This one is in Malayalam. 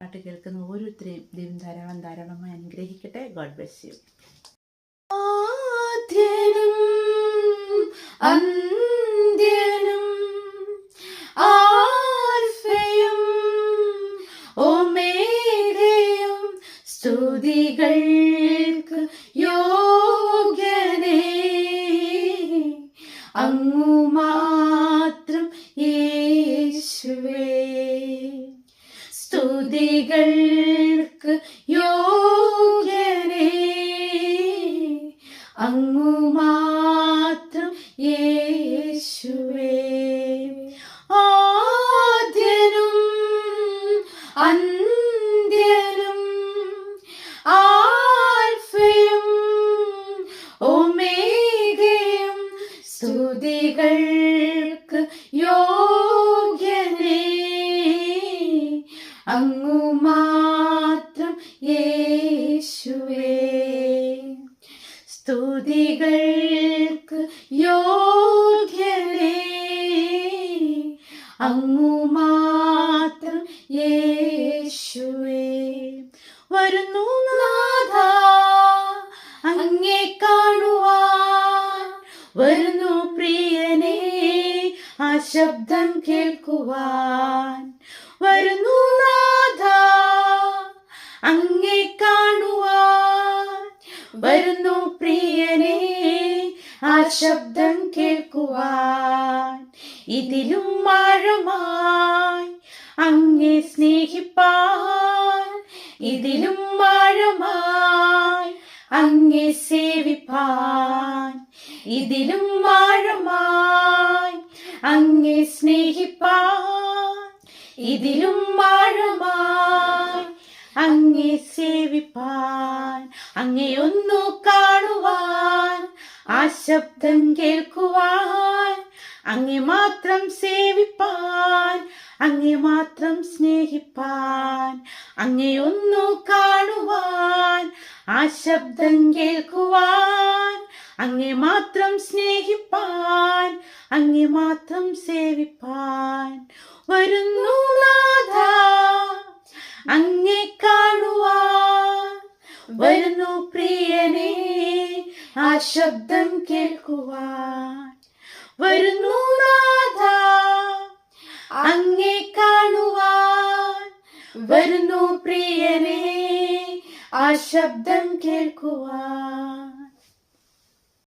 പാട്ട് കേൾക്കുന്ന ഓരോരുത്തരെയും ദൈവം ധാരാളമായി അനുഗ്രഹിക്കട്ടെ. God bless you. ആദ്യനും അന്ത്യനും ആൽഫയും ഒമേഗയും സ്തുതികൾക്ക് യോഗ്യനേ, അങ്ങു മാത്രം യേശുവേ. സ്തുതികൾക്ക് യോഗ്യനേ, അങ്ങു മാത്രം യേശുവേ. ആദ്യനും അന്ത്യനും ആൽഫയും ഒമേഗയും സ്തുതികൾക്ക് യോഗ്യനേ, അങ്ങു മാത്രം യേശുവേ. സ്തുതികൾക്ക് യോഗ്യനേ, അങ്ങു മാത്രം യേശുവേ. വരുന്നു നാഥാ അങ്ങേ കാണുവാൻ, വരുന്നു പ്രിയനേ ആ ശബ്ദം കേൾക്കുവാൻ. വരുന്നു നാഥാ അങ്ങേ കാണുവാൻ, വരുന്നു പ്രിയനേ ആ ശബ്ദം കേൾക്കുവാൻ. ഇതിലും ആഴമായി അങ്ങേ സ്നേഹിപ്പാൻ, ഇതിലും ആഴമായി അങ്ങേ സേവിപ്പാൻ, ഇതിലും ആഴമായി അങ്ങേ സ്നേഹിപ്പാൻ, ഇതിലും ആഴമായി അങ്ങേ സേവിപ്പാൻ. അങ്ങേ ഒന്നു കാണുവാൻ, ആ ശബ്ദം കേൾക്കുവാൻ, അങ്ങേ മാത്രം സേവിപ്പാൻ, അങ്ങേ മാത്രം സ്നേഹിപ്പാൻ. അങ്ങേ ഒന്നു കാണുവാൻ, ആ ശബ്ദം കേൾക്കുവാൻ, അങ്ങേ മാത്രം സ്നേഹിപ്പാൻ, അങ്ങേ മാത്രം സേവിപ്പാൻ. വരുന്നു നാഥാ അങ്ങേ കാണുവാൻ, വരുന്നു പ്രിയനേ ആ ശബ്ദം കേൾക്കുവാൻ. വരുന്നു നാഥാ അങ്ങേ കാണുവാൻ, വരുന്നു പ്രിയനേ ആ ശബ്ദം കേൾക്കുവാൻ.